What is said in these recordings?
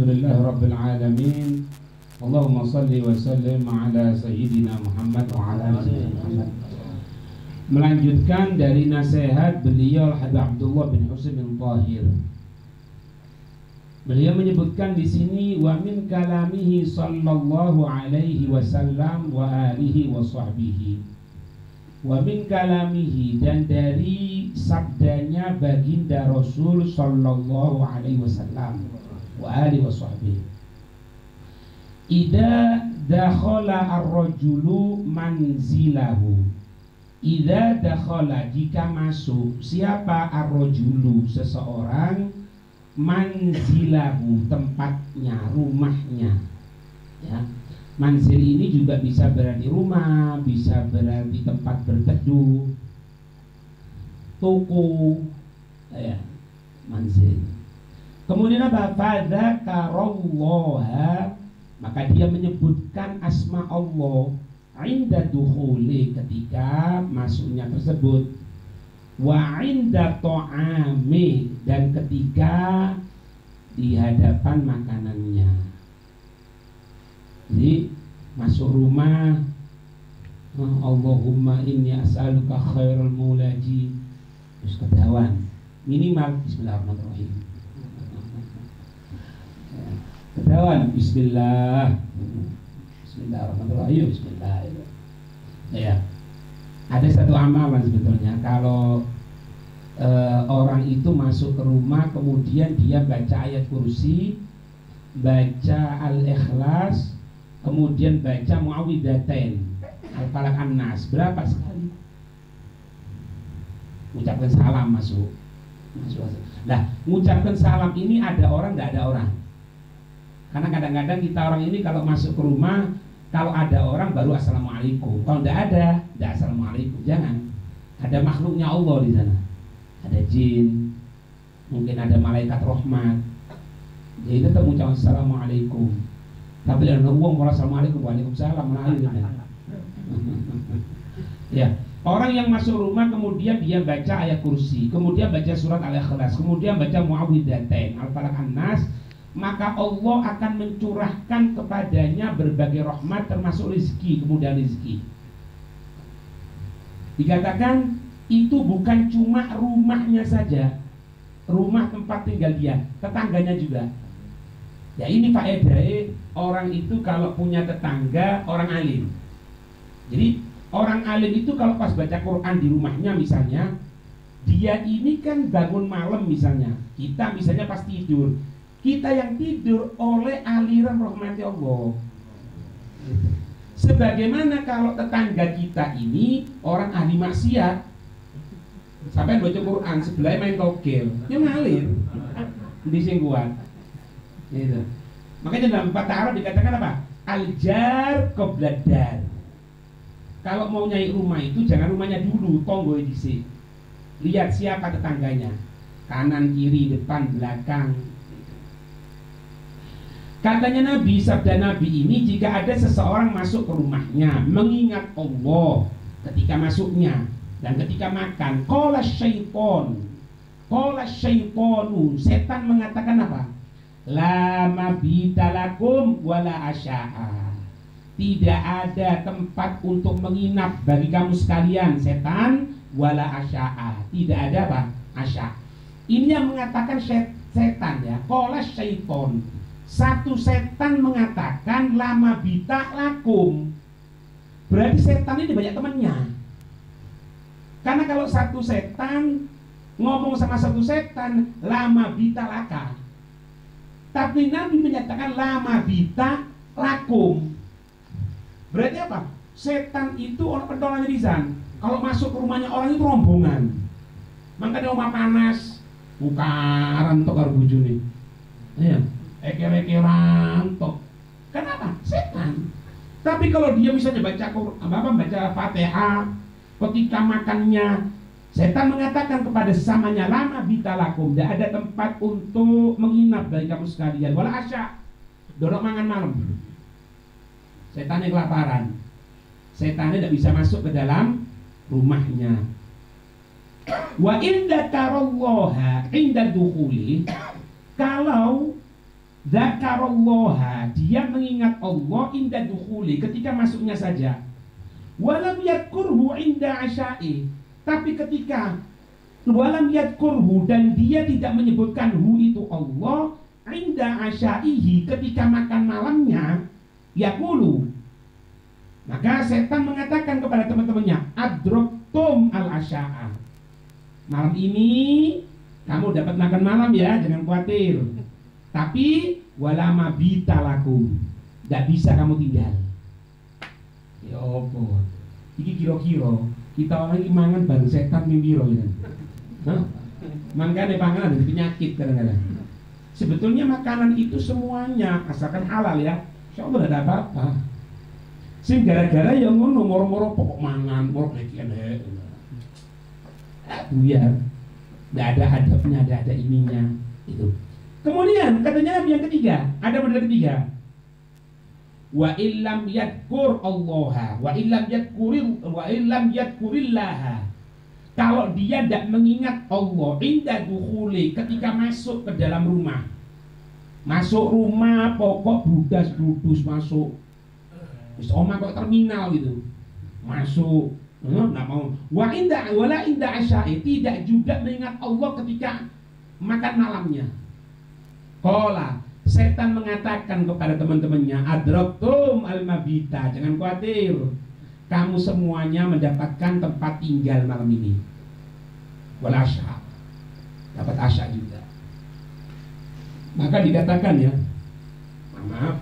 Alhamdulillah Rabbil Alamin. Allahumma salli wa sallim ala Sayyidina Muhammad wa ala alihi Muhammad. Melanjutkan dari nasihat beliau Habib Abdullah bin Husain bin Tahir. Beliau menyebutkan di sini wa min kalamihi sallallahu alaihi wasallam wa alihi wa sahbihi. Wa min kalamihi, dan dari sabdanya baginda Rasul sallallahu alaihi wasallam wa alihi wa sahbihi. Idza dakhala ar-rajulu manzilahu. Idza dakhala, jika masuk siapa ar-rajulu, seseorang, manzilahu, tempatnya, rumahnya. Ya. Manzil ini juga bisa berarti rumah, bisa berarti tempat berteduh, toko, ya, manzil. Kemudian apa? Fadzakarallaha, maka dia menyebutkan asma Allah inda dukhuli, ketika masuknya tersebut, wa inda ta'ami, dan ketika di hadapan makanannya. Jadi masuk rumah, Allahumma inni as'aluka khairal mulaji, terus kedawan minimal bismillahirrahmanirrahim, kedawan bismillah, bismillahirrahmanirrahim, bismillahirrahmanirrahim. Ya, ada satu amalan sebetulnya kalau orang itu masuk ke rumah kemudian dia baca ayat kursi, baca al-ikhlas, kemudian baca muawwidzatain, al-falaq an-nas, berapa sekali? Ucapkan salam masuk. Nah, mengucapkan salam ini ada orang, nggak ada orang. Karena kadang-kadang kita orang ini kalau masuk ke rumah, kalau ada orang baru assalamualaikum. Kalau nggak ada, nggak assalamualaikum. Jangan. Ada makhluknya Allah di sana. Ada jin, mungkin ada malaikat rahmat. Jadi tetap mengucapkan assalamualaikum. Tapi ada uang merasa assalamualaikum, waalaikumsalam, ya, orang yang masuk rumah kemudian dia baca ayat kursi, kemudian baca surat al-ikhlas, kemudian baca muawwidzatain, al-falaq an-nas, maka Allah akan mencurahkan kepadanya berbagai rahmat termasuk rezeki, kemudian rezeki. Dikatakan itu bukan cuma rumahnya saja, rumah tempat tinggal dia, tetangganya juga. Ya, ini faedahnya orang itu kalau punya tetangga orang alim. Jadi orang alim itu kalau pas baca Quran di rumahnya misalnya, dia ini kan bangun malam misalnya, kita misalnya pas tidur, kita yang tidur oleh aliran rahmati Allah. Sebagaimana kalau tetangga kita ini orang ahli maksiat, sampai baca Quran sebelahnya main togel, dia ngalir di singkuan. Gitu. Makanya dalam bahasa Arab dikatakan apa? Al-jar qoblad dar. Kalau mau nyai rumah itu jangan rumahnya dulu, tonggo dhisik. Lihat siapa tetangganya, kanan, kiri, depan, belakang. Katanya Nabi, sabda Nabi ini, jika ada seseorang masuk ke rumahnya mengingat Allah ketika masuknya dan ketika makan, qala syaitonu, setan mengatakan apa? La mabita lakum wala asya'a, tidak ada tempat untuk menginap bagi kamu sekalian, setan, wala asya'a, tidak ada apa? Asya'. Ini yang mengatakan setan, ya. Qala syaiton, satu setan mengatakan la mabita lakum, berarti setan ini banyak temannya. Karena kalau satu setan ngomong sama satu setan, la mabita laka, tapi Nabi menyatakan lama bita lakum. Berarti apa? Setan itu orang pentolan lisan. Kalau masuk ke rumahnya orang itu rombongan. Makanya rumah panas, bukaran tok karo bojone. Iya, eker-ekeran tok. Kenapa? Setan. Tapi kalau dia misalnya baca Fatihah, ketika makannya, setan mengatakan kepada sesamanya, lama bitalakum, tidak ada tempat untuk menginap bagi kamu sekalian. Wala asya, dorok mangan malam. Setannya kelaparan, setannya tidak bisa masuk ke dalam rumahnya. Wa inda tarallaha inda dukhuli, kalau Dzakarallaha, dia mengingat Allah inda dukhuli, ketika masuknya saja. Walam yadkurhu inda asya'i, tapi ketika walam yadkurhu, dan dia tidak menyebutkan hu itu Allah inda asya'ihi, ketika makan malamnya, yaqulu, maka setan mengatakan kepada teman-temannya, adroktum al asya'a, malam ini kamu dapat makan malam ya, jangan khawatir. Tapi walama bitalakum, gak bisa kamu tinggal. Ya apa? Iki kira-kira kita orang ini mangan bareng setan mimbiro ya. Makanya panganan dari penyakit kadang-kadang. Sebetulnya makanan itu semuanya asalkan halal ya, insya Allah tidak ada apa-apa. Sing gara-gara yang ngono moro-moro pokok mangan, moro kene. Buyar, nggak ada adabnya, ada ininya itu. Kemudian katanya yang ketiga, ada model ketiga. Wa illam yadkur Allah, wa illam yadkurillaha. Kalau dia tidak mengingat Allah inda dukhuli, ketika masuk ke dalam rumah. Masuk rumah pokok brudas-brudus masuk. Wis omah kok terminal gitu. Masuk, enggak mau. Wala inda asya'i, tidak juga mengingat Allah ketika makan malamnya. Qala, setan mengatakan kepada teman-temannya, adraktum al-mabita, jangan khawatir, kamu semuanya mendapatkan tempat tinggal malam ini. Wal asya, dapat asya juga. Maka dikatakan ya, maaf,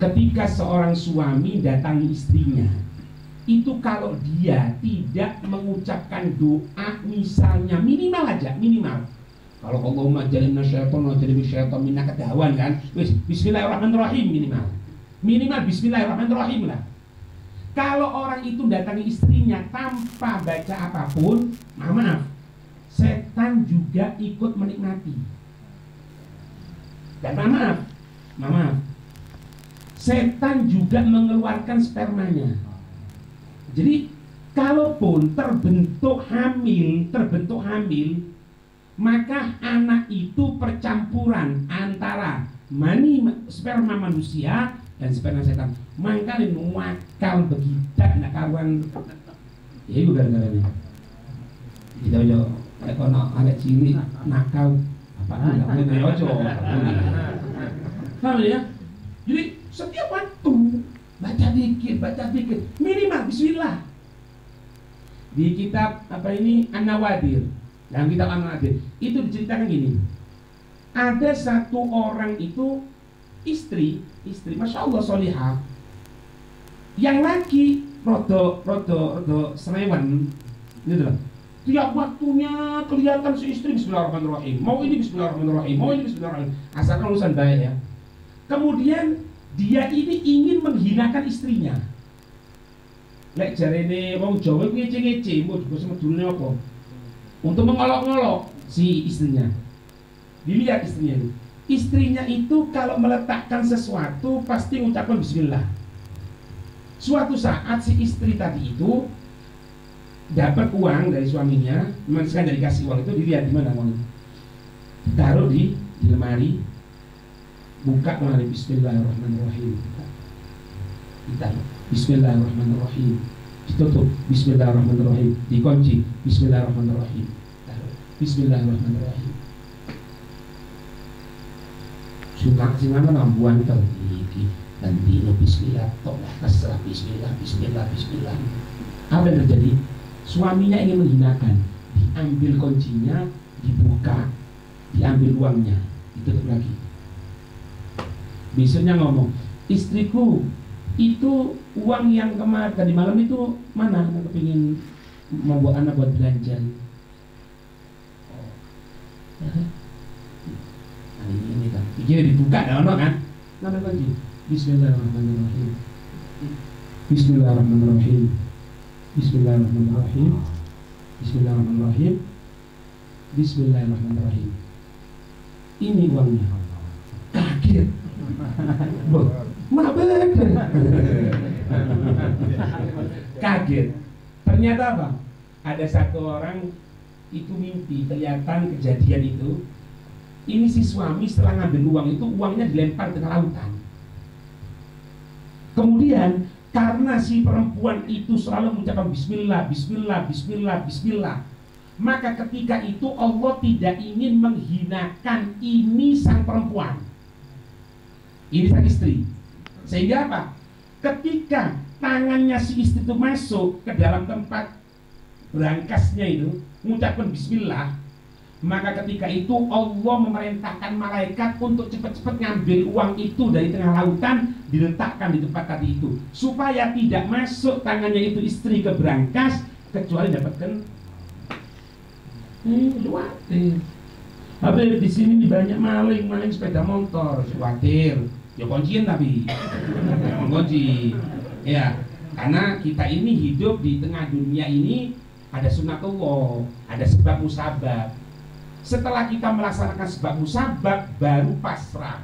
ketika seorang suami datangi istrinya, itu kalau dia tidak mengucapkan doa, misalnya minimal aja, minimal, kalau Allahumma jalina syaitan wa jalina syaitan minna ketahuan kan, bismillahirrahmanirrahim, minimal bismillahirrahmanirrahim lah. Kalau orang itu datangi istrinya tanpa baca apapun, maaf, setan juga ikut menikmati. Dan maaf, setan juga mengeluarkan spermanya. Jadi kalaupun terbentuk hamil, maka anak itu percampuran antara mani sperma manusia dan sperma setan. Maka ini wakal begitu nak karuan. Ya itu gara-garanya. Kita yo ekono anak cilik nakal apa enggak punya ojo. Paham ya? Jadi setiap waktu baca dikit, minimal bismillah. Di kitab apa ini An-Nawadir, dalam kitab An-Nawadir itu diceritakan gini. Ada satu orang itu istri, masya Allah solihah. Yang laki rodo serewan, gitu loh. Tiap waktunya kelihatan si istri bismillahirrahmanirrahim. Mau ini bismillahirrahmanirrahim. Asalkan urusan baik ya. Kemudian dia ini ingin menghinakan istrinya. Lek jarene wong Jawa ngece-ngece, mbok semedulune apa? Untuk mengolok-olok si istrinya. Dilihat istrinya itu. Istrinya itu kalau meletakkan sesuatu pasti mengucapkan bismillah. Suatu saat si istri tadi itu dapat uang dari suaminya, memang dari kasih uang itu, dilihat di mana uang itu. Taruh di lemari, buka lemari, bismillahirrahmanirrahim. Ditaruh, bismillahirrahmanirrahim. Ditutup, bismillahirrahmanirrahim. Dikunci, bismillahirrahmanirrahim. Taruh, bismillahirrahmanirrahim. Suka sing mana nambuan itu iki dan dino bismillah, tolak terserah bismillah. Apa yang terjadi? Suaminya ingin menghinakan, diambil kuncinya, dibuka, diambil uangnya, ditutup lagi. Besoknya ngomong, istriku, itu uang yang kemarin tadi malam itu mana? Aku pengen membawa anak buat belanja. Ini kan, pikirnya dibuka, ada kan? Ngambil kunci. Bismillahirrahmanirrahim. Bismillahirrahmanirrahim. Bismillahirrahmanirrahim. Bismillahirrahmanirrahim. Bismillahirrahmanirrahim. Ini uangnya. Kaget. Kaget. Ternyata apa? Ada satu orang itu mimpi, kelihatan kejadian itu. Ini si suami setelah ngambil uang itu, uangnya dilempar ke lautan. Kemudian karena si perempuan itu selalu mengucapkan bismillah, bismillah, bismillah, bismillah, maka ketika itu Allah tidak ingin menghinakan ini sang perempuan, ini sang istri. Sehingga apa? Ketika tangannya si istri itu masuk ke dalam tempat berangkasnya itu, mengucapkan bismillah, maka ketika itu Allah memerintahkan malaikat untuk cepat-cepat ngambil uang itu dari tengah lautan, diletakkan di tempat tadi itu, supaya tidak masuk tangannya itu istri ke berangkas kecuali dapatkan khawatir. Habis di sini banyak maling sepeda motor, khawatir. Ya kunciin tapi kunci. Ya, karena kita ini hidup di tengah dunia ini ada sunatullah, ada sebab musabab. Setelah kita melaksanakan sebab musabab baru pasrah.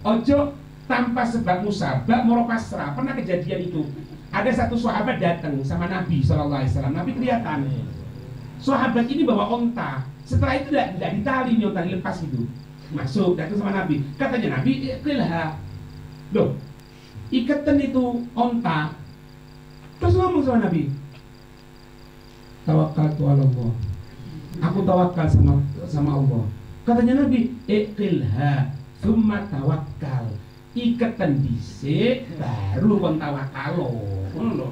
Ojo tanpa sebab musabab mau pasrah. Pernah kejadian itu. Ada satu sahabat datang sama Nabi SAW. Nabi kelihatan. Sahabat ini bawa onta. Setelah itu tidak ditali nih, onta dilepas gitu. Masuk datang sama Nabi. Katanya Nabi, "Qilha." Loh, ikatan itu onta. Terus ngomong sama Nabi, "Tawakkaltu 'ala Allah." Aku tawakal sama Allah. Katanya Nabi, "Iqilha thumma tawakkal." Ikatan dhisik baru kon tawakal. Ngono.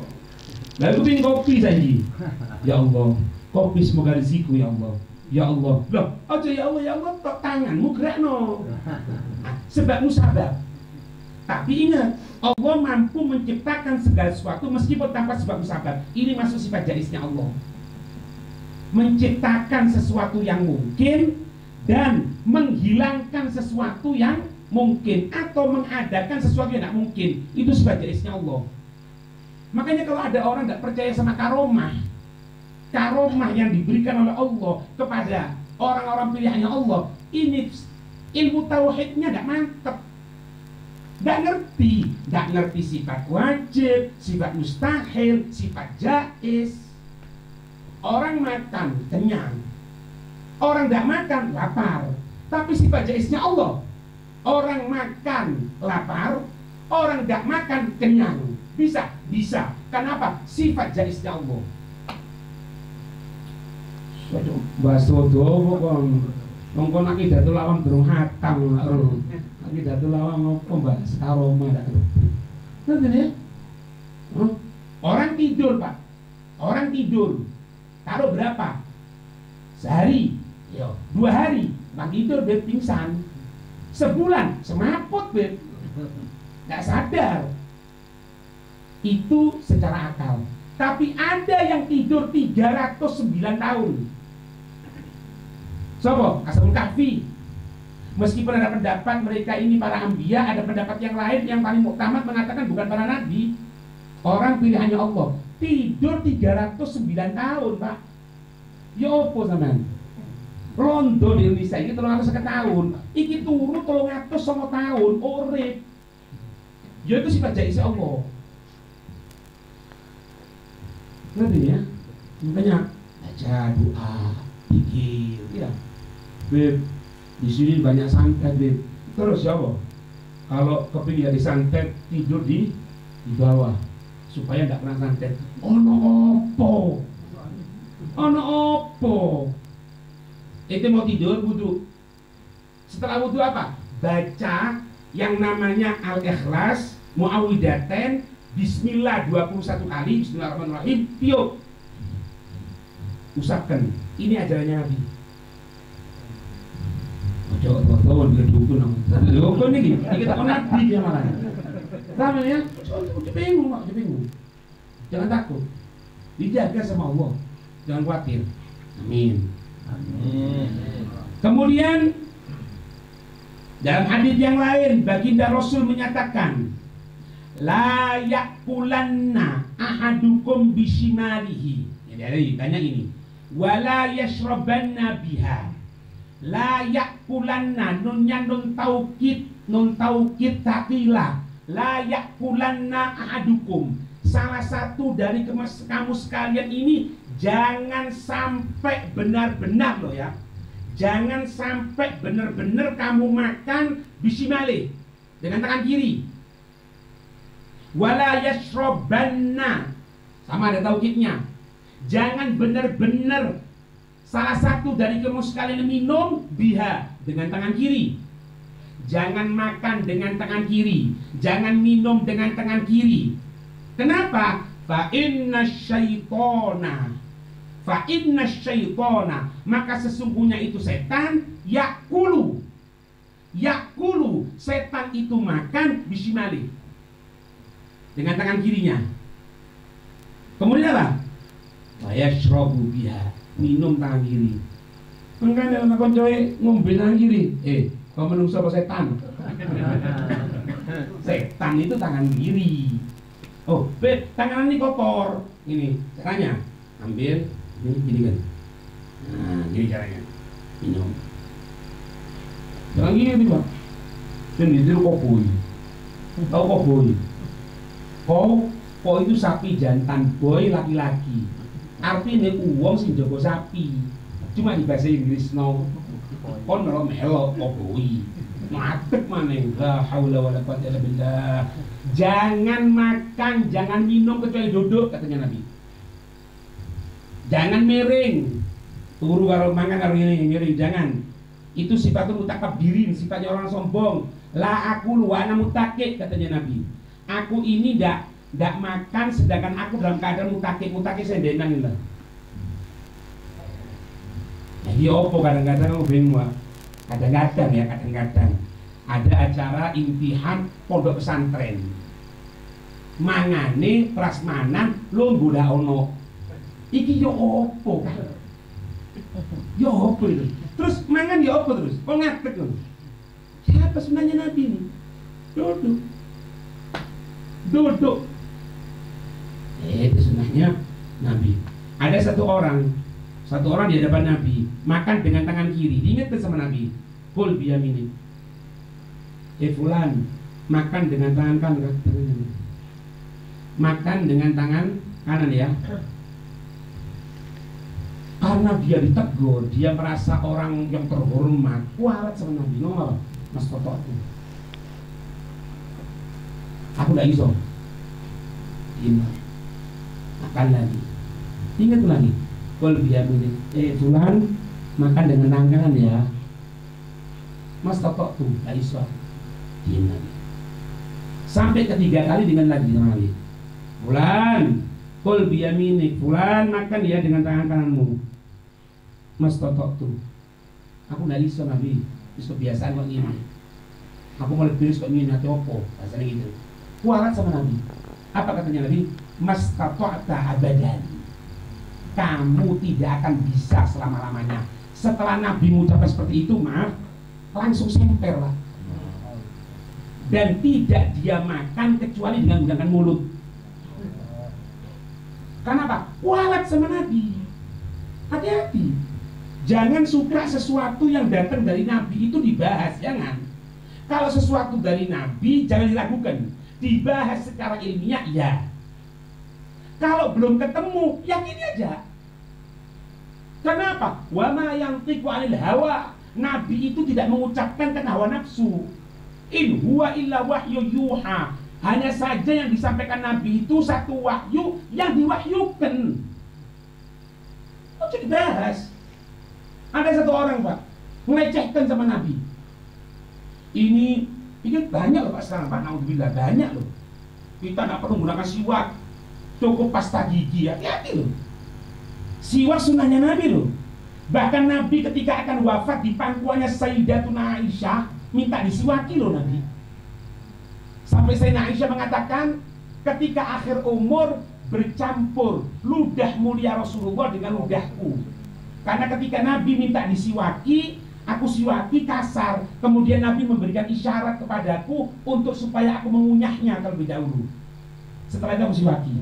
Lah aku pengin kopi saiki. Ya Allah, kopi semoga rezekiku ya Allah. Ya Allah. Loh, aja ya Allah tok tanganmu gerakno. Sebab musabab. Tapi ingat, Allah mampu menciptakan segala sesuatu meskipun tanpa sebab musabab. Ini masuk sifat jaisnya Allah. Menciptakan sesuatu yang mungkin dan menghilangkan sesuatu yang mungkin, atau mengadakan sesuatu yang tidak mungkin. Itu sifat jaisnya Allah. Makanya kalau ada orang tidak percaya sama karomah yang diberikan oleh Allah kepada orang-orang pilihannya Allah, ini ilmu tauhidnya tidak mantap, tidak ngerti sifat wajib, sifat mustahil, sifat jaiz. Orang makan kenyang, orang tidak makan lapar. Tapi sifat jaiznya Allah, orang makan lapar, orang tidak makan kenyang. Bisa. Kenapa? Sifat jaiznya Allah. Baso dowo kon. Mongkon akidatul awam durung hatam. Akidatul awam apa Mbak? Aroma dak. Ngerti ya? Orang tidur, Pak. Orang tidur. Taruh berapa? Sehari, 2 hari, pagi tidur beb pingsan. Sebulan, semaput beb, nggak sadar. Itu secara akal. Tapi ada yang tidur 309 tahun. Sopo? Ashabul Kahfi. Meskipun ada pendapat mereka ini para anbiya, ada pendapat yang lain yang paling muktamad mengatakan bukan para nabi, orang pilihannya Allah. Tidur 309 tahun, Pak. Ya apa sampean? Rondo di Indonesia ini 300 tahun. Iki turu 309 tahun urip. Ya itu sifat jaiz Allah. Ngerti ya? Makanya baca doa, zikir, ya. Beb, di sini banyak santet, Beb. Terus ya apa? Kalau kepingin jadi santet, tidur di bawah supaya nggak pernah santet. Ono opo itu mau tidur wudu. Setelah wudu apa? Baca yang namanya Al-Ikhlas, Muawwidaten, Bismillah 21 kali, Bismillahirrahmanirrahim, tiup, usapkan. Ini ajarannya Nabi. Ojo dia dukun dukun ini kita kan Nabi dia malah. Sama ya, bingung. Jangan takut, dijaga sama Allah. Jangan khawatir. Amin. Kemudian dalam hadis yang lain, baginda Rasul menyatakan, la yakulanna ahadukum bishimalihi. Jadi tanya ini, wala yashrabanna biha. La yakulanna, nunnya nun taukid takila. La yakulanna ahadukum. Salah satu dari kamu sekalian ini jangan sampai benar-benar loh ya, Jangan sampai benar-benar kamu makan bisimale dengan tangan kiri. Wala yashrabanna, sama ada taukidnya. Jangan benar-benar salah satu dari kamu sekalian minum biha dengan tangan kiri. Jangan makan dengan tangan kiri, jangan minum dengan tangan kiri. Kenapa? Fa inna syaitona, maka sesungguhnya itu setan, yakulu, setan itu makan bisimali dengan tangan kirinya. Kemudian apa? Wayashrobu biha, minum tangan kiri. Enggak ada anak koncoy ngombe tangan kiri. Kau menungso apa setan? Setan itu tangan kiri. Oh, beb, tangan ini kotor. Ini caranya, ambil ini gini kan. Nah, gini caranya. Minum. Jangan gini Pak. Sendiri koboi. Tahu koboi? Kau itu sapi jantan, boy laki-laki. Artinya uang sing jago sapi. Cuma di bahasa Inggris no. Kon melo koboi. Matek maneh. La haula wala quwwata illa billah. Jangan makan, jangan minum kecuali duduk, katanya Nabi. Jangan miring. Turu karo mangan karo ngene miring, jangan. Itu sifatul mutakabbirin, sifatnya orang sombong. La aku wa ana mutakik, katanya Nabi. Aku ini enggak makan sedangkan aku dalam keadaan mutakik sendenan lah. Jadi opo kadang-kadang aku bingung. Kadang-kadang ada acara imtihan pondok pesantren. Mangane prasmanan lungguh dak ono. Iki yo opo kan? Yo opo itu? Terus mangan yo opo terus? Kok ngatek lho? Siapa sebenarnya Nabi ini? Duduk. Itu sunahnya Nabi. Ada satu orang di hadapan Nabi makan dengan tangan kiri. Diingatkan sama Nabi. Kul biyamini. Fulan, makan dengan tangan kanan. Makan dengan tangan kanan ya. Karena dia ditegur, dia merasa orang yang terhormat. Kualat sama Nabi. Ngomong, Mas Toto aku gak iso. Makan lagi. Ingat lagi. Kul biyamini. Fulan, makan dengan tangan kanan ya. Mas Toto tuh gak iso. Diam lagi. Sampai ketiga kali dengan lagi. Fulan, kul biyaminik. Fulan, makan ya dengan tangan kananmu. Mas Toto tuh, aku gak iso Nabi. Itu kebiasaan kok gini. Aku mau lebih kok gini hati opo. Rasanya gitu. Kualat sama Nabi. Apa katanya Nabi? Mas Toto abadan. Kamu tidak akan bisa selama-lamanya. Setelah Nabi mengucapkan seperti itu, maaf, langsung semper lah. Dan tidak dia makan kecuali dengan menggunakan mulut. Kenapa? Kualat sama Nabi. Hati-hati. Jangan suka sesuatu yang datang dari Nabi itu dibahas, jangan. Kalau sesuatu dari Nabi jangan diragukan. Dibahas secara ilmiah, ya. Kalau belum ketemu, yakini aja. Kenapa? Wa ma yantiqu 'anil hawa. Nabi itu tidak mengucapkan tentang hawa nafsu. In huwa illa wahyu yuha. Hanya saja yang disampaikan Nabi itu satu wahyu yang diwahyukan. Oh, jadi bahas. Ada satu orang Pak melecehkan sama Nabi. Ini banyak loh Pak sekarang Pak. Naudzubillah, banyak loh. Kita nggak perlu menggunakan siwak, cukup pasta gigi. Hati-hati loh. Siwak sunnahnya Nabi loh. Bahkan Nabi ketika akan wafat di pangkuannya Sayyidatuna Aisyah minta disiwaki loh Nabi. Sampai Sayyidatuna Aisyah mengatakan ketika akhir umur bercampur ludah mulia Rasulullah dengan ludahku. Karena ketika Nabi minta disiwaki, aku siwaki kasar. Kemudian Nabi memberikan isyarat kepadaku untuk supaya aku mengunyahnya terlebih dahulu. Setelah itu aku siwaki.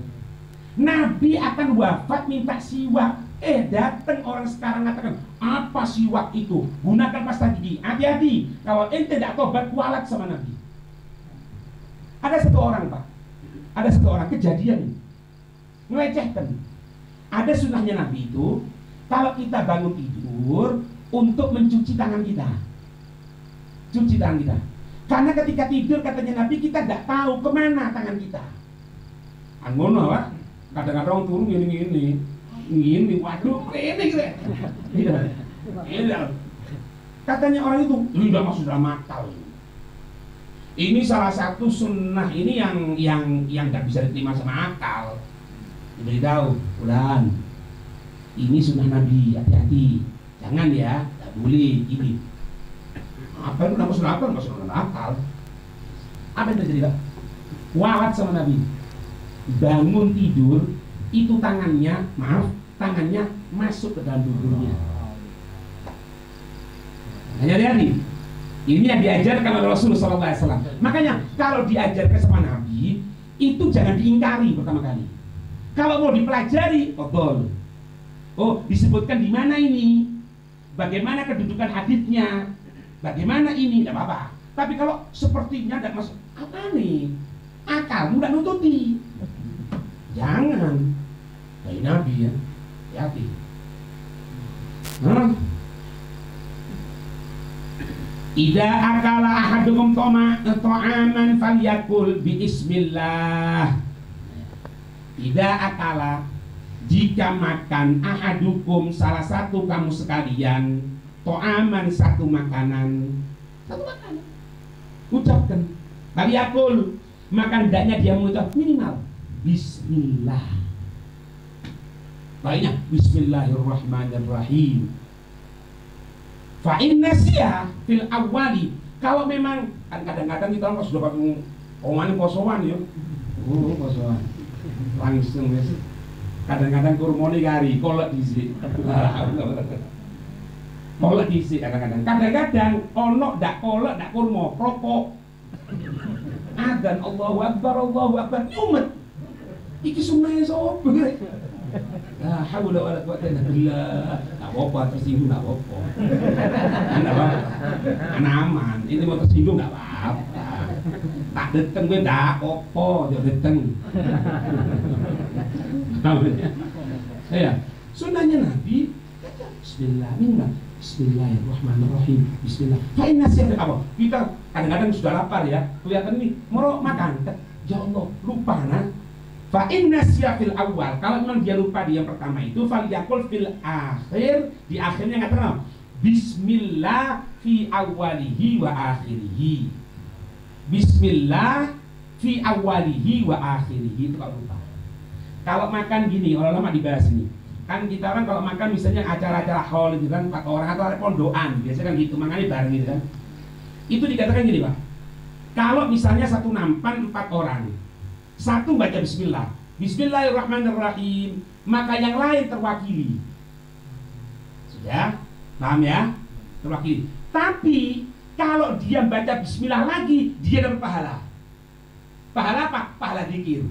Nabi akan wafat minta siwak. Datang orang sekarang mengatakan, apa siwak itu? Gunakan pasta gigi. Hati-hati, kalau ente tidak tobat, kualat sama Nabi. Ada satu orang Pak, ada satu orang kejadian melecehkan. Ada sunnahnya Nabi itu, kalau kita bangun tidur, untuk mencuci tangan kita. Cuci tangan kita. Karena ketika tidur katanya Nabi, kita tidak tahu kemana tangan kita. Angono lah. Kadang-kadang turun gini, waduh, ini gitu. Ini katanya orang itu sudah masuk dalam akal. Ini salah satu sunnah ini yang tidak bisa diterima sama akal. Diberitahu, Ulan, ini sunnah Nabi, hati-hati, jangan ya, tidak boleh ini. Apa yang masuk akal? Masuk akal. Apa yang terjadi, Pak? Walat sama Nabi. Bangun tidur, itu tangannya masuk ke dalam tubuhnya. Hati-hati. Ini yang diajarkan oleh Rasulullah SAW. Makanya kalau diajarkan sama Nabi, itu jangan diingkari pertama kali. Kalau mau dipelajari, betul. Oh, disebutkan di mana ini? Bagaimana kedudukan haditsnya? Bagaimana ini? Tidak apa-apa. Tapi kalau sepertinya tidak masuk, apa nih? Akalmu tidak nututi. Jangan. Dari Nabi ya. Hati-hati. Idza akala ahadukum ta'aman falyakul bismillah. Idza akala, jika makan ahadukum, salah satu kamu sekalian, ta'aman, satu makanan, ucapkan falyakul, maka hendaknya dia mengucap minimal bismillah. Baiknya bismillahirrahmanirrahim. Fa inna siya fil awali, kalau memang kan kadang-kadang kita orang sudah pakai omongan kosoan ya, kosoan langsung ya sih. Kadang-kadang kurmoni kari kolak diisi, kolak diisi kadang-kadang ono dak kolak dak kurmo rokok. Adzan Allahu Akbar nyumet. Iki sunai sopo. La haula wala quwwata illa billah. Tak apa tersinggung, tak apa. Anak aman. Ini mau tersinggung tak apa. Tak deteng gue tak apa, jangan deteng. Ya, sunnahnya Nabi. Bismillahirrahmanirrahim. Bismillah. Fa'inna siapa apa? Kita kadang-kadang sudah lapar ya. Kelihatan nih, mau makan. Ya Allah, lupa nah. Fa inna fil awal, kalau memang dia lupa di yang pertama itu, falyakul fil akhir, di akhirnya katakan bismillah fi awalihi wa akhirihi. Bismillah fi awalihi wa akhirihi, itu kalau lupa. Kalau makan gini, ulama dibahas ini. Kan kita orang kalau makan misalnya acara-acara hall gitu kan, 4 orang atau pondokan, biasanya kan gitu, makannya bareng gitu kan. Itu dikatakan gini, Pak. Kalau misalnya satu nampan 4 orang, satu baca bismillah, bismillahirrahmanirrahim, maka yang lain terwakili. Sudah? Paham ya? Terwakili. Tapi kalau dia baca bismillah lagi, dia dapat pahala. Pahala apa? Pahala zikir.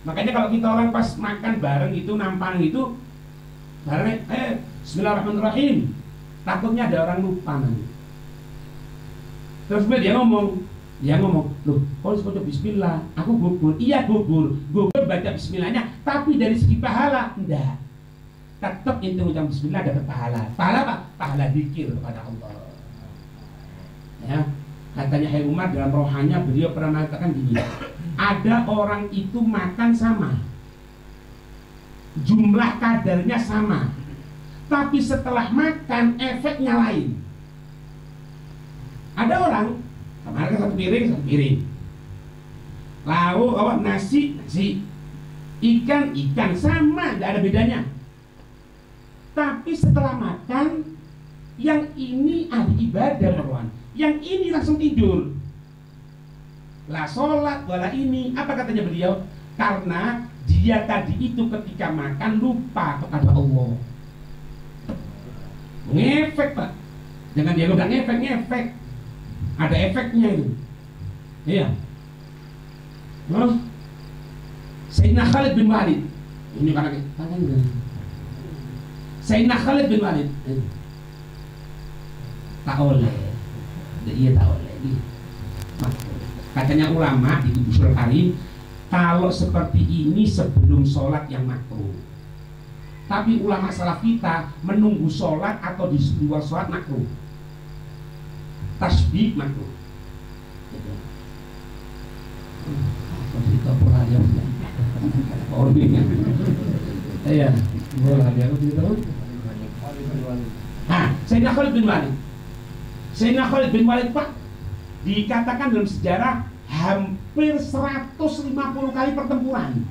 Makanya kalau kita orang pas makan bareng itu, nampan itu bareng, bismillahirrahmanirrahim, takutnya ada orang lupa nanti. Terus dia ngomong, loh, kalau sebut bismillah, aku gugur. Iya gugur baca bismillahnya, tapi dari segi pahala enggak. Tetap itu ucap bismillah dapat pahala. Pahala apa? Pahala zikir kepada Allah. Ya, katanya Hai Umar dalam rohanya, beliau pernah mengatakan gini, ada orang itu makan sama, jumlah kadarnya sama, tapi setelah makan efeknya lain. Ada orang kemarin satu piring, lauk nasi, ikan sama, tidak ada bedanya. Tapi setelah makan, yang ini ahli ibadah Marwan, yang ini langsung tidur. La sholat wala ini, apa katanya beliau? Karena dia tadi itu ketika makan lupa kepada Allah. Ngefek Pak, jangan dia udah ngefek. Ada efeknya itu. Iya. Terus Sayyidina Khalid bin Walid. Ini karena Sayyidina Khalid bin Walid. Tak oleh. Iya tak oleh. Katanya ulama di Busyul Karim, kalau seperti ini sebelum sholat yang makruh. Tapi ulama salaf kita menunggu sholat atau di luar sholat makruh. Tasbih makruh. Cerita pola ya. Orbinya. Iya, bola dia cerita. Sayyidina Khalid bin Walid. Sayyidina Khalid bin Walid Pak dikatakan dalam sejarah hampir 150 kali pertempuran.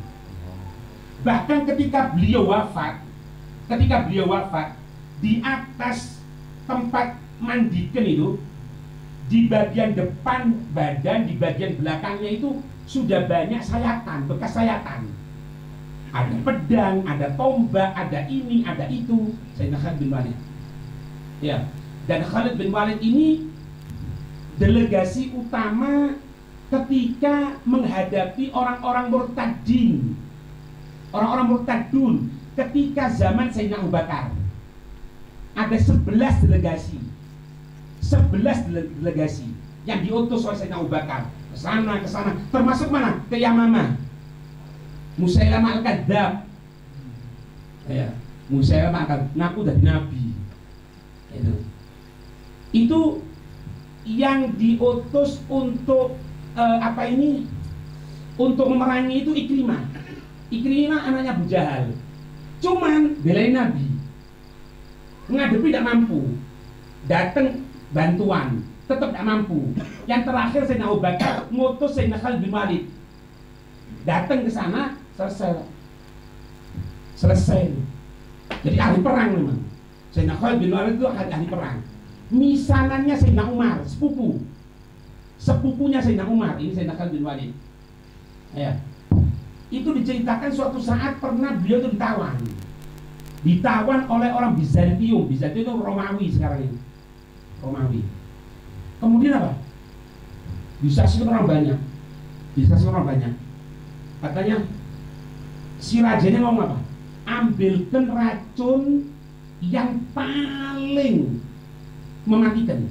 Bahkan ketika beliau wafat di atas tempat mandikan itu, di bagian depan badan, di bagian belakangnya itu sudah banyak sayatan, bekas sayatan. Ada pedang, ada tombak, ada ini, ada itu. Sayyidina Khalid bin Walid. Ya, dan Khalid bin Walid ini delegasi utama ketika menghadapi orang-orang murtadin, orang-orang murtadun ketika zaman Sayyidina Abu Bakar. Ada 11 delegasi yang diutus oleh Sayyidina Abu Bakar ke sana, termasuk mana? Ke Yamamah, Musailamah al-Kadzdzab. Ya, Musailamah al-Kadzdzab ngaku dari Nabi. Itu yang diutus untuk untuk memerangi itu Ikrimah anaknya Abu Jahal. Cuman belain Nabi, ngadepi tidak mampu, datang bantuan tetap tidak mampu. Yang terakhir Sayyidina Abu Bakar ngutus Sayyidina Khalid bin Walid datang ke sana, selesai. Jadi ahli perang memang. Sayyidina Khalid bin Walid itu ahli perang. Misanannya Sayyidina Umar, sepupunya Sayyidina Umar, ini Sayyidina Khalid bin Walid. Ya. Itu diceritakan suatu saat pernah beliau itu ditawan oleh orang Bizantium. Bizantium itu Romawi sekarang ini, Romawi. Kemudian apa? Disaksikan orang banyak. Katanya si rajanya ngomong apa? Ambilkan racun yang paling mematikan,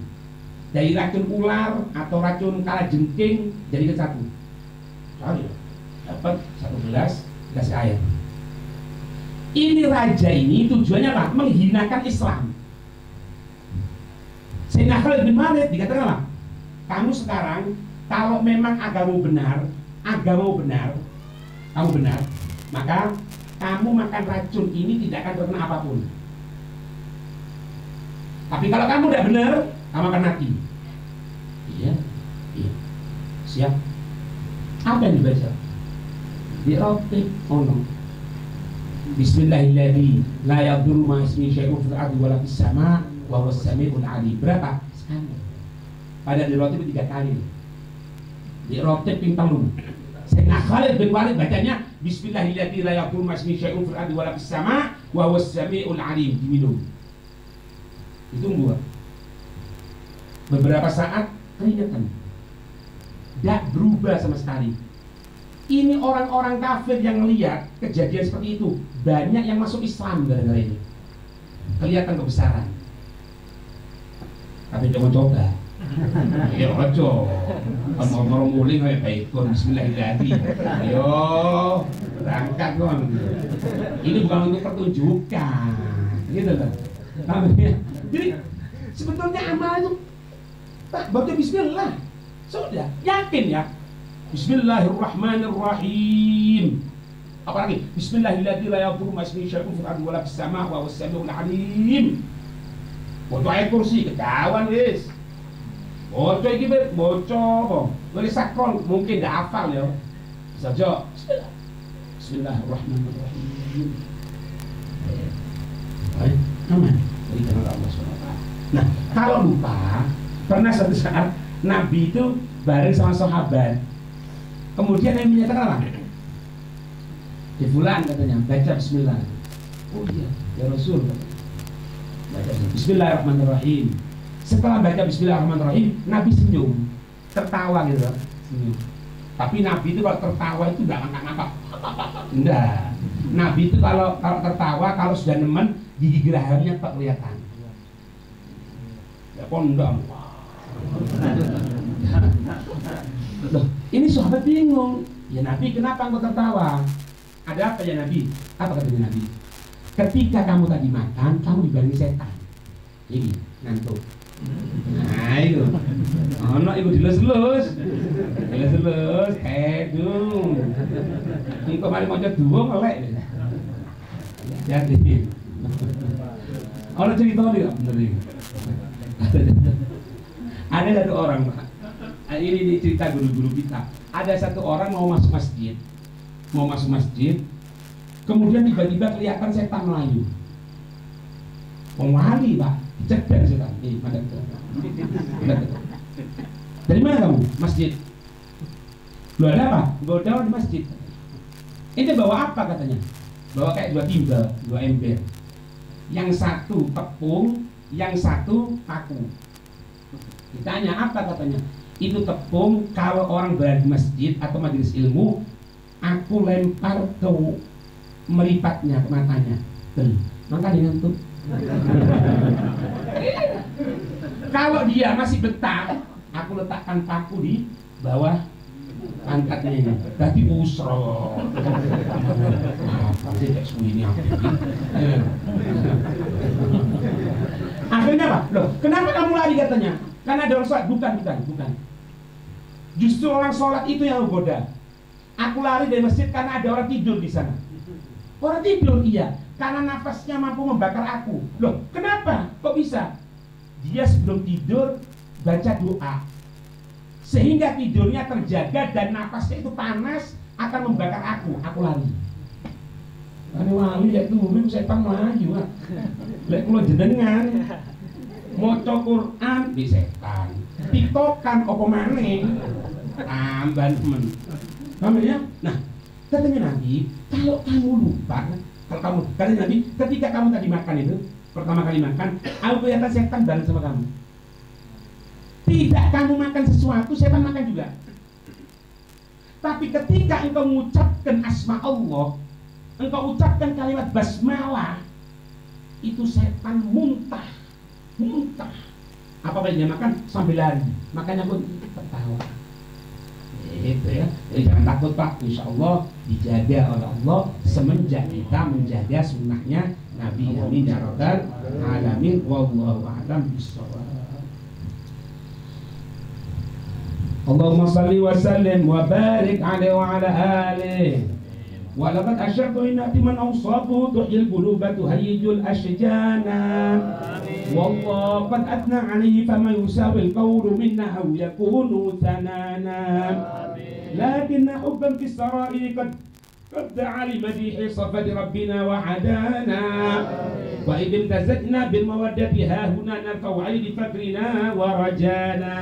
dari racun ular atau racun kalajengking jadi satu. Dapat satu gelas air. Ini raja ini tujuannya apa? Menghinakan Islam. Sayyidina Khalid bin Walid dikatakan apa? Kamu sekarang kalau memang kamu benar, maka kamu makan racun ini tidak akan terkena apapun. Tapi kalau kamu tidak benar, kamu akan mati. Iya. Siap. Apa yang dibaca? Dirotip ono. Bismillahirrahmanirrahim. La yadurru ma ismihi syai'un fil ardi wala fis sama' wa huwas samiul alim. Berapa? Sekali. Pada dirotip 3 kali. Dirotip pintang lu. Sayyidina Khalid bin Walid bacanya Bismillahirrahmanirrahim. La yadurru ma ismihi syai'un fil ardi wala fis sama' wa huwas samiul alim. Diminum. Itu buat. Beberapa saat keringatan. Tidak berubah sama sekali. Ini orang-orang kafir yang lihat kejadian seperti itu, banyak yang masuk Islam gara-gara ini. Kelihatan kebesaran. Tapi jangan coba. Ya ojo. Orang muling kayak baikon bismillahirrahmanirrahim. Ayo, berangkat kon. Ini bukan untuk pertunjukan. Gitu loh. Jadi sebetulnya amal itu baca bismillah. Sudah, yakin ya. Bismillahirrahmanirrahim. Apalagi Bismillahirrahmanirrahim. La yadurru ma ismihi syai'un fil ardi wala fis sama' wa huwas samiul alim. Boco ayat kursi ketahuan wis. Boco iki boco apa? Wis sakron mungkin ndak hafal ya. Bisa jo. Bismillahirrahmanirrahim. Baik, aman. Dari Allah SWT. Nah, kalau lupa, pernah suatu saat Nabi itu bareng sama sahabat. Kemudian yang menyatakan apa? Di bulan katanya, baca bismillah. Oh iya, ya Rasul. Baca bismillahirrahmanirrahim. Setelah baca bismillahirrahmanirrahim, Nabi senyum, tertawa gitu, senyum. Tapi Nabi itu kalau tertawa itu nggak ngangkat-ngangkat. Enggak. Nabi itu kalau tertawa, kalau sudah nemen, gigi gerahimnya tak kelihatan. Ya pondong. Loh, ini sahabat bingung. Ya Nabi, kenapa engkau tertawa? Ada apa ya Nabi? Apa katanya Nabi? ketika kamu tadi makan, kamu dibarengi setan. Ini ngantuk. Nah itu, itu dilus-lus, hedung. Ini kok mari maca dua ngelek. Jadi, orang cerita dia bener ini. Ada satu orang, ini cerita guru-guru kita. Ada satu orang mau masuk masjid, kemudian tiba-tiba kelihatan setan melayu. Wali pak, cedek setan. Dari mana kamu? Masjid. Lu ada apa? Bawa daun di masjid. Ini bawa apa katanya? Bawa kayak 2 timbal, 2 ember. Yang satu tepung, yang satu paku. Ditanya apa katanya? Itu tepung, kalau orang berada di masjid atau majelis ilmu, aku lempar ke meripatnya, ke matanya. Maka dia ngantuk. Kalau dia masih betah, aku letakkan paku di bawah angkatnya ini. Berarti usro. Akhirnya apa? Loh, kenapa kamu lari katanya? Karena ada orang sholat. Bukan. Justru orang sholat itu yang menggoda. Aku lari dari masjid karena ada orang tidur di sana. Orang tidur iya, karena nafasnya mampu membakar aku. Loh, kenapa? Kok bisa? Dia sebelum tidur baca doa, sehingga tidurnya terjaga dan nafasnya itu panas akan membakar aku. Aku lari. Ane wali ya turun setan melayu. Lek kula jenengan maca Quran di setan. TikTokan apa maneh? Tambah men. Paham ya? Nah, katanya Nabi, kalau kamu lupa, katanya Nabi, ketika kamu tadi makan itu, pertama kali makan, aku kelihatan setan bareng sama kamu. Tidak kamu makan sesuatu, setan makan juga. Tapi ketika engkau mengucapkan asma Allah, engkau ucapkan kalimat basmalah, itu setan muntah. Apa yang dia makan sambil lari, makanya pun tertawa. Itu ya, jadi jangan takut pak, insya Allah dijaga oleh Allah semenjak kita menjaga sunnahnya Nabi Amin ya Rabbal Alamin. Wallahu a'lam bishawab. Allahumma salli wa sallim wa barik alaihi wa ala alihi. ولقد أشرت إن من أوصافه تحيي القلوب تهيج الأشجان والله قد أثنى عليه فما يساوي القول منا أو يكون ثنانا لكن حبا في السرائر قد دعا لمديح صفد ربنا وعدانا وإذ امتزجنا بالمودة ها هنا نرفع عين فكرنا ورجانا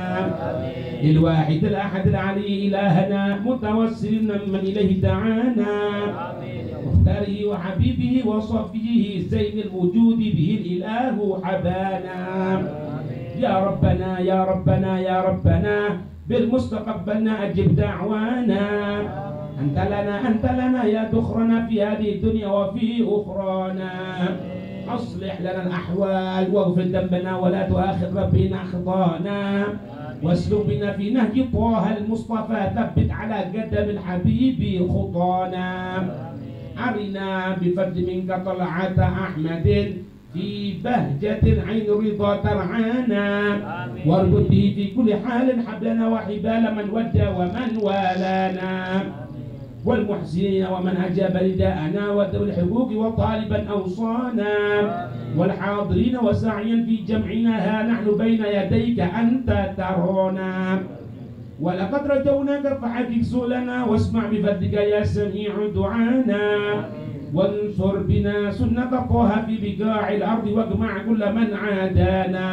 للواحد الأحد العلي إلهنا متوسلنا من إليه دعانا مختاره وحبيبه وصفيه زين الوجود به الإله حبانا يا ربنا يا ربنا يا ربنا بالمستقبلنا أجب دعوانا أنت لنا يا دخرنا في هذه الدنيا وفي أخرانا أصلح لنا الأحوال واغفر ذنبنا ولا تؤاخذ ربنا خطانا واسلك بنا في نهج طه المصطفى ثبت على قدم الحبيب خطانا أرنا بفضل منك طلعة أحمد في بهجة عين رضا ترعانا واربط به في كل حال حبلنا وحبال من ودى ومن والانا والمحسنين ومن أجاب رداءنا وذوي الحقوق وطالبا أوصانا والحاضرين وسعيا في جمعنا ها نحن بين يديك أنت ترانا ولقد رجوناك فحفظ سؤلنا واسمع بفضلك يا سميع دعانا وانصر بنا سنة طه في بقاع الأرض واجمع كل من عادانا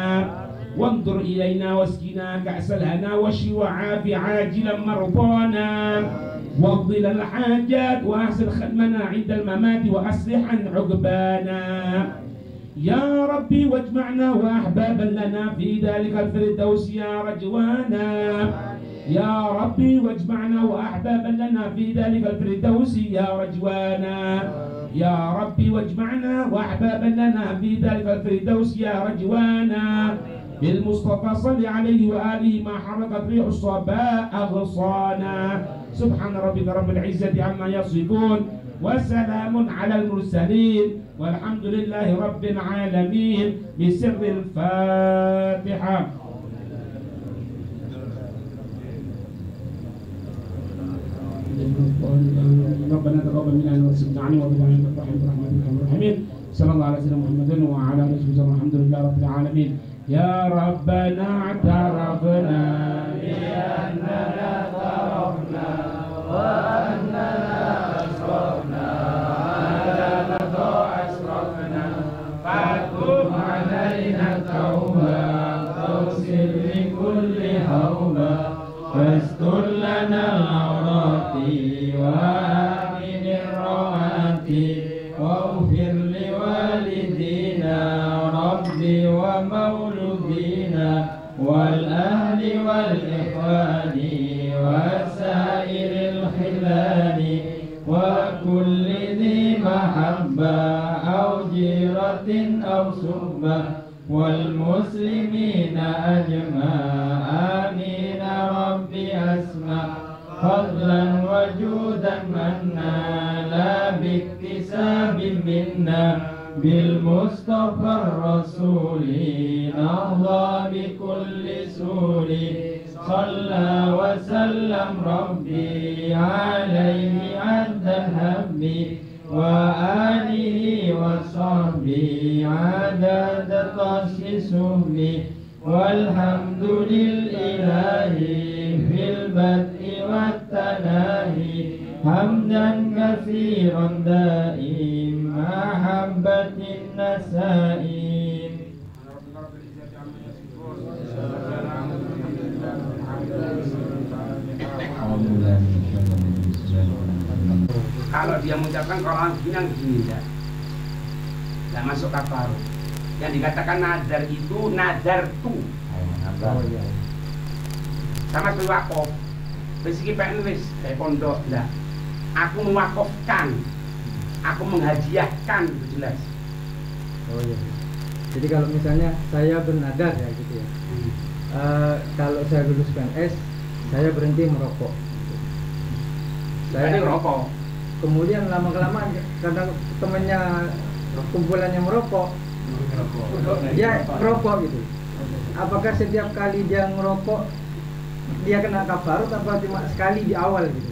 وانظر إلينا واسقنا كأس الهنا واشف وعاف عاجلا مرضانا واقض لنا الحاجات وأحسن ختمنا عند الممات وأصلح عقبانا يا ربي واجمعنا وأحبابا لنا في ذلك الفردوس يا رجوانا يا ربي واجمعنا وأحبابا لنا في ذلك الفردوس يا رجوانا يا ربي واجمعنا وأحبابا لنا في ذلك الفردوس يا رجوانا بالمصطفى صل عليه وآله ما حركت ريح الصباء أغصانا سبحان ربك رب العزة عما يصفون وسلام على المرسلين والحمد لله رب العالمين بسر الفاتحة. ربنا تقبل منا انك انت العليم وتب علينا انك انت الرحمن الرحيم. صلى الله على سيدنا محمد وعلى اله وصحبه وسلم. الحمد لله رب العالمين. يا ربنا اعترفنا باننا اعترفنا واننا اسرفنا على ما اسرفنا فاتوب علينا توبه تغسل لكل هوبه واستر لنا العورات وآمن الروعات واغفر لوالدينا ربي ومولودينا والأهل والإخوان وسائر الخلان وكل ذي محبة أو جيرة أو صحبة والمسلمين أجمع آمين ربي أسمع فضلا وجودا منا لا باكتساب منا بالمصطفى الرسول نهضى بكل سور صلى وسلم ربي عليه عد الهم وآله وصحبه عدد طش سهمه والحمد لله في البدء والتناهي حمدا كثيرا دائم محبة النسائم. Kalau dia mengucapkan Quran begini tidak masuk kafaroh. Yang dikatakan nadar itu nadar tu sama seperti wakaf. Besiki penulis pondok lah. Aku mewakafkan, aku menghadiahkan, itu jelas. Oh iya. Jadi kalau misalnya saya bernadar ya gitu ya. Kalau saya lulus PNS, saya berhenti merokok. Saya merokok. Kemudian lama-kelamaan kadang temannya kumpulannya merokok, dia merokok gitu. Apakah setiap kali dia merokok dia kena kafarat atau cuma sekali di awal gitu?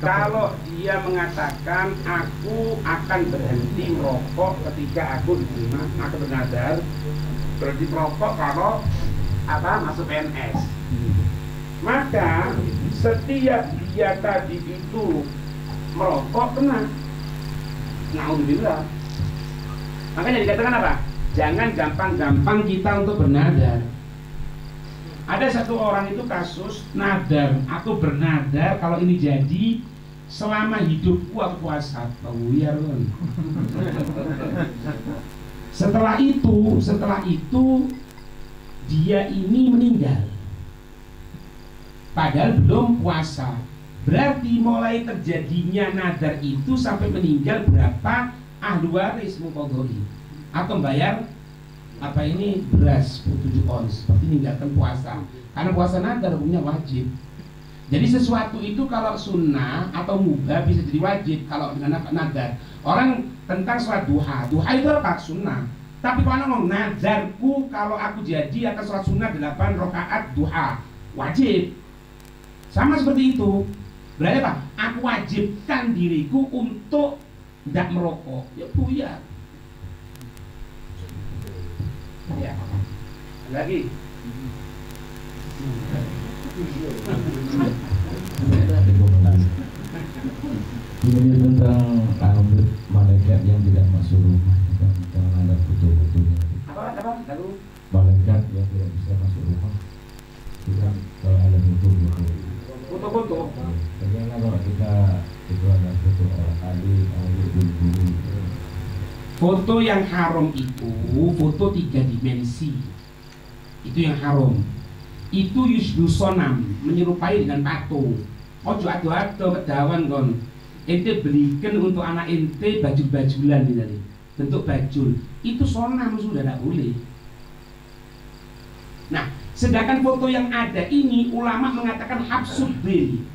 Kalau dia mengatakan aku akan berhenti merokok ketika aku diterima, aku bernadar berhenti merokok kalau masuk PNS, maka setiap dia tadi itu merokok kena. Alhamdulillah. Makanya dikatakan apa? Jangan gampang-gampang kita untuk bernadar. Ada satu orang itu kasus nadar, aku bernadar kalau ini jadi selama hidupku aku puasa. Tahu ya kan? Setelah itu dia ini meninggal. Padahal belum puasa. Berarti mulai terjadinya nadar itu sampai meninggal berapa ahli waris muqadhoi atau membayar beras 7 ons seperti meninggalkan puasa, karena puasa nadar hukumnya wajib. Jadi sesuatu itu kalau sunnah atau mubah bisa jadi wajib kalau dengan nadar. Orang tentang sholat duha itu apa? Sunnah. Tapi kalau ngomong nadarku kalau aku jadi akan sholat sunnah 8 rakaat duha, wajib. Sama seperti itu. Berarti apa? Aku wajibkan diriku untuk tidak merokok. Ya buyar. Ya. Lagi. Ini tentang malaikat yang tidak masuk rumah, jangan ada foto-fotonya. Apa? Lalu Malaikat yang tidak bisa masuk rumah, tidak kalau ada foto-foto. Foto-foto. Bagaimana kalau kita itu ada foto orang alim, guru. Foto yang haram itu foto 3 dimensi. Itu yang haram. Itu yusdu sonam, menyerupai dengan patung. Ojo ado-ado kedawan kon. Ente belikan untuk anak ente baju-bajulan misalnya, bentuk bajul. Itu sonam sudah tidak boleh. Nah, sedangkan foto yang ada ini ulama mengatakan habsuddil.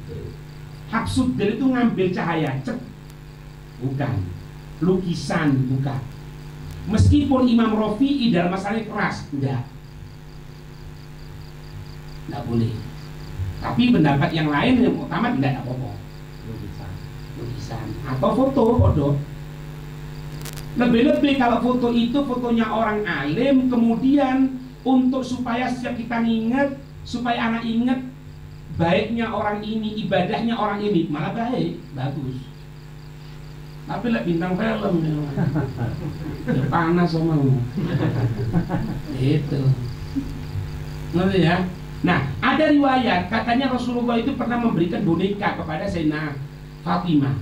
Habsuddil itu ngambil cahaya, cek. Bukan. Lukisan, bukan. Meskipun Imam Rafi'i dalam masalah keras, enggak boleh. Tapi pendapat yang lain yang utama tidak apa-apa. Lukisan atau foto. Lebih-lebih kalau foto itu fotonya orang alim, kemudian untuk supaya setiap kita ingat, supaya anak ingat baiknya orang ini, ibadahnya orang ini, malah baik, bagus. Tapi lah bintang film ya panas sama itu. Ngerti ya? Nah, ada riwayat katanya Rasulullah itu pernah memberikan boneka kepada Sayyidina Fatimah.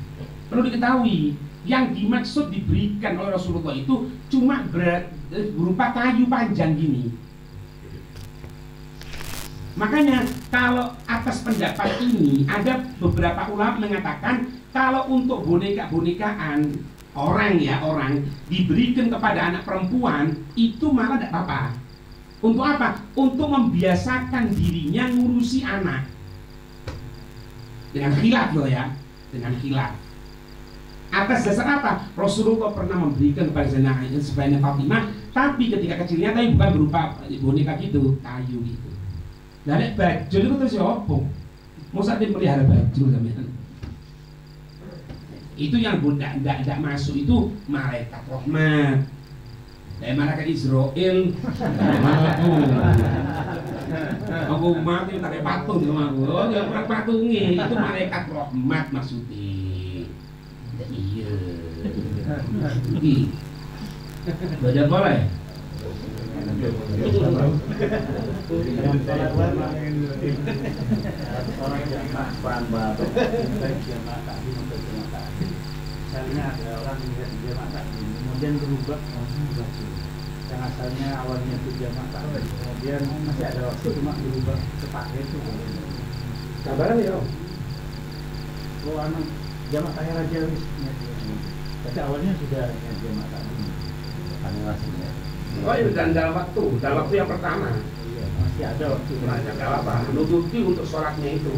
Perlu diketahui, yang dimaksud diberikan oleh Rasulullah itu cuma berupa kayu panjang gini. Makanya kalau atas pendapat ini ada beberapa ulama mengatakan kalau untuk boneka-bonekaan orang diberikan kepada anak perempuan itu malah tidak apa-apa. Untuk apa? Untuk membiasakan dirinya ngurusi anak. Dengan khilaf loh ya, dengan khilaf. Atas dasar apa? Rasulullah pernah memberikan kepada Sayyidina Fatimah, tapi ketika kecilnya tapi bukan berupa boneka gitu, kayu gitu. Nah, nek baju itu terus ya opo? Masa dia melihara baju sampean. Itu yang tidak masuk itu malaikat rahmat. Dari malaikat Israel, aku mati tak kayak patung sama aku. Oh, ya bukan patungnya, itu malaikat rahmat maksudnya. Iya. Belajar boleh? Orang yang bahan baru misalnya ada orang melihat dia masak kemudian berubah yang asalnya awalnya itu dia masak kemudian masih ada waktu cuma berubah cepat itu Kabaran ya? oh anak dia masak raja tapi awalnya sudah dia masak animasinya. Oh itu dalam waktu yang pertama. Iya, masih ada waktu. Banyak apa? Menutupi untuk sholatnya itu.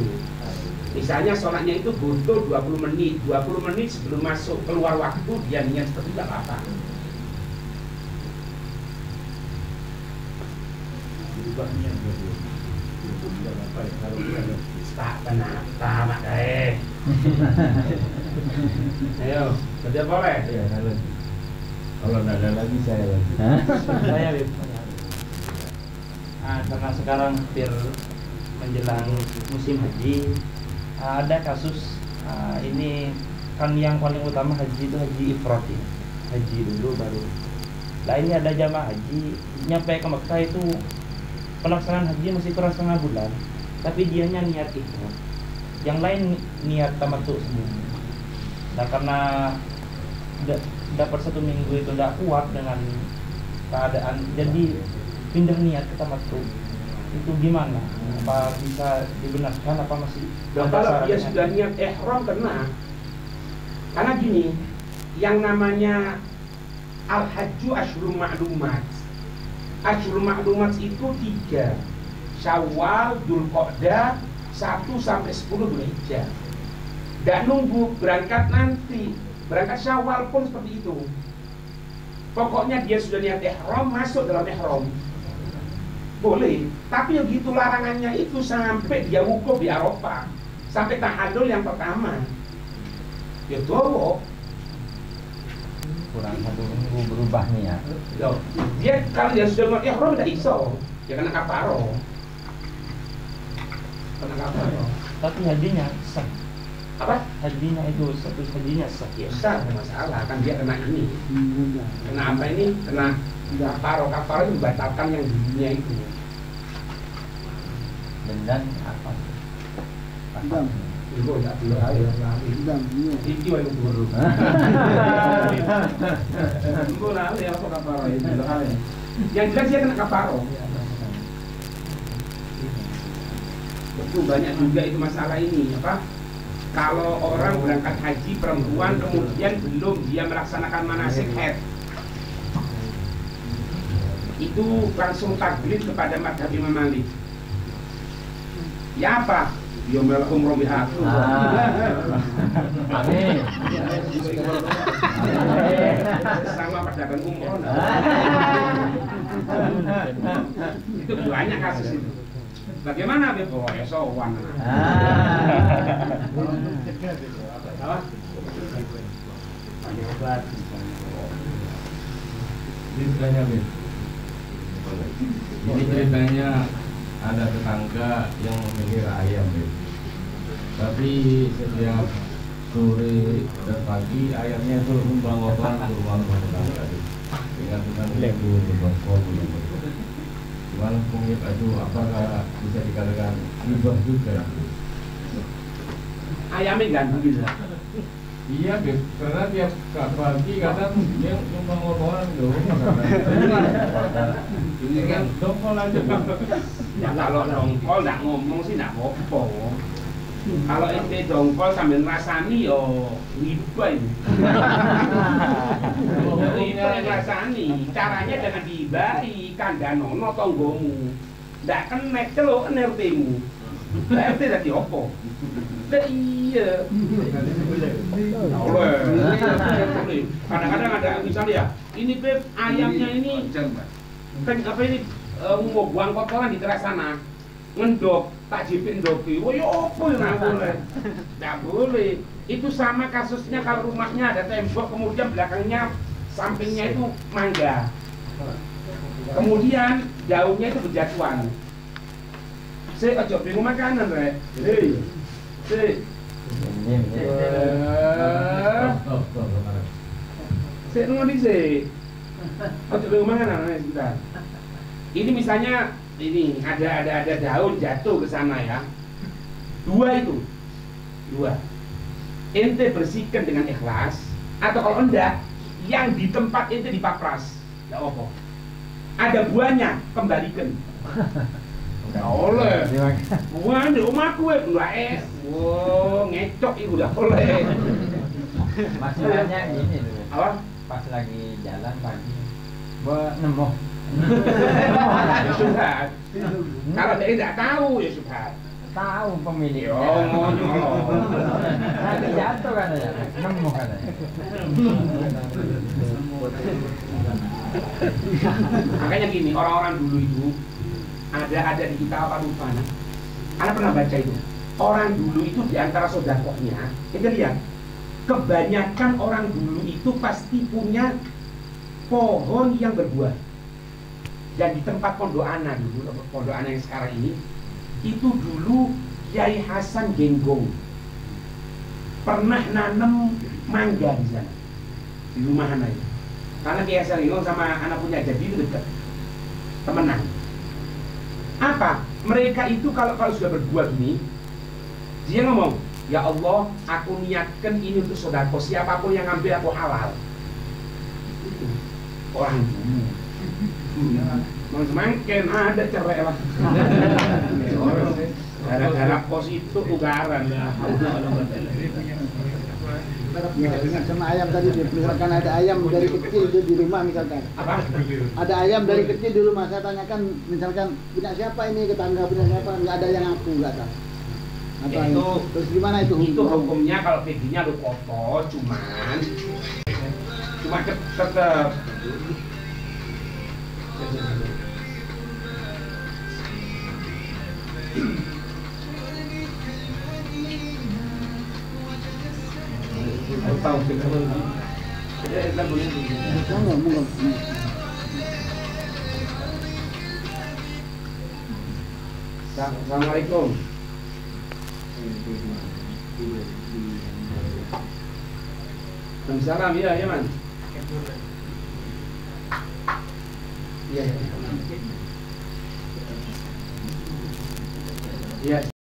Misalnya sholatnya itu butuh 20 menit sebelum masuk keluar waktu dia niat seperti tidak apa-apa. Berubahnya itu tidak apa ya kalau ada Tak kenapa mak Ayo, kerja boleh? Ya, kalau nggak ada lagi saya lagi. saya karena sekarang hampir menjelang musim haji, ada kasus ini kan yang paling utama haji itu haji ifrat ya. Haji dulu baru. Nah ini ada jamaah haji nyampe ke Mekah itu pelaksanaan haji masih kurang setengah bulan, tapi dianya niat ifrat. Yang lain niat tamattu semua. Nah karena dapat 1 minggu itu tidak kuat dengan keadaan, jadi pindah niat ke tamattu. Itu gimana? Apa bisa dibenarkan apa masih? Kalau dia sudah niat ihram kena. Karena gini, yang namanya al-hajju asyhurun ma'lumat. Asyhurun ma'lumat itu 3. Syawal, Dzulqa'dah, 1 sampai 10 Dzulhijjah. Tidak nunggu berangkat nanti. Berangkat Syawal pun seperti itu. Pokoknya dia sudah niat ihram, masuk dalam ihram. Boleh, tapi begitu larangannya itu sampai dia wukuf di Arafah, sampai tahallul yang pertama. Ya dowo. Kurang 1 minggu berubah nih ya. Loh, dia kalau dia sudah niat ihram tidak iso, dia kena kafaro. Kena kafaro. Tapi hajinya sah. Apa? Hajinya itu status hajinya sah. Ya sah, ada masalah kan dia kena ini. Kena apa ini? Kena kafaro. Kafaro itu membatalkan yang dulunya itu. Dan apa? Dam. Ibu tak perlu air lari. Dam. Iki wae guru. Ibu lari apa kafaro itu? Yang jelas dia kena kafaro. Itu banyak juga itu masalah ini apa? Kalau orang berangkat haji perempuan kemudian belum dia melaksanakan manasik haid. itu langsung taklid kepada mazhab Imam Malik. Ya apa? Ya melok umroh biha. Amin. Sama pedagang umroh. Itu banyak kasus itu. Bagaimana Beb? Oh ya sowan. Apa? Ceritanya, Beb. Ini ceritanya ada tetangga yang memelihara ayam, Beb. Tapi setiap sore dan pagi ayamnya itu numpang kotoran ke rumah tetangga, Beb. Dengan itu berbongkol begitu. Cuman mungkin itu apakah bisa dikatakan ribah juga? Ayamnya ganteng bisa. Iya, Beb, karena tiap pagi kadang dia numpang kotoran ke rumah. Ini kan dongkol aja, Beb. Ya kalau dongkol nggak ngomong sih nggak apa-apa. Kalau ente dongkol sambil ngrasani yo ribah ini. Ribah yang ngrasani. Caranya jangan diibai kandhanono tanggomu. Ndak kenek celuk RT-mu. RT dadi opo? Iya. Kadang-kadang ada misalnya ya, ini Beb, ayamnya ini kan apa ini mau buang kotoran di teras sana, ngendok, tak jipin doki, wah ya apa ya nggak boleh, nggak boleh. Itu sama kasusnya kalau rumahnya ada tembok, kemudian belakangnya, sampingnya itu mangga, kemudian daunnya itu berjatuhan. Saya ojo bingung makanan, Rek. Hei. Saya ngomong sih. Ojo bingung makanan, sebentar. Ini misalnya ini ada daun jatuh ke sana ya. Dua. Ente bersihkan dengan ikhlas, atau kalau enggak, yang di tempat ente dipapras. Enggak apa. Ada buahnya, kembalikan. Enggak oleh. Buah di rumahku enggak wow, ngecok itu udah boleh. Masalahnya ini loh. Apa? Pas lagi jalan pagi, gua nemu. Subhat. Kalau dia tidak tahu ya subhat. Tahu pemiliknya. Yo, Nanti jatuh katanya, nemu katanya. Makanya gini, orang-orang dulu itu ada di kita apa lupa. Anda pernah baca itu? Orang dulu itu di antara sodakohnya, kita lihat, kebanyakan orang dulu itu pasti punya pohon yang berbuah. Dan di tempat Pondok Ana dulu, Pondok Ana yang sekarang ini, itu dulu Kiai Hasan Genggong pernah nanam mangga di sana, di rumah Ana itu. Karena Kiai Hasan Genggong sama anak punya jadi itu dekat, temenan. Apa? Mereka itu kalau sudah berbuah gini, dia ngomong, ya Allah, aku niatkan ini untuk sodako, siapapun yang ngambil aku halal. Itu orang dulu. Semakin ada cerai lah. Darah pos itu ugaran ya. Sama ayam tadi, misalkan ada ayam dari kecil itu di rumah misalkan. Apa? Ada ayam dari kecil di rumah, saya tanyakan misalkan punya siapa ini, tetangga punya siapa, nggak ada yang aku nggak tahu. Ya itu, terus gimana itu? Itu hukumnya kalau giginya lu kotor, cuma tetap. Tahu sih kalau Assalamualaikum. Waalaikumsalam, ya Man. Iya. Iya.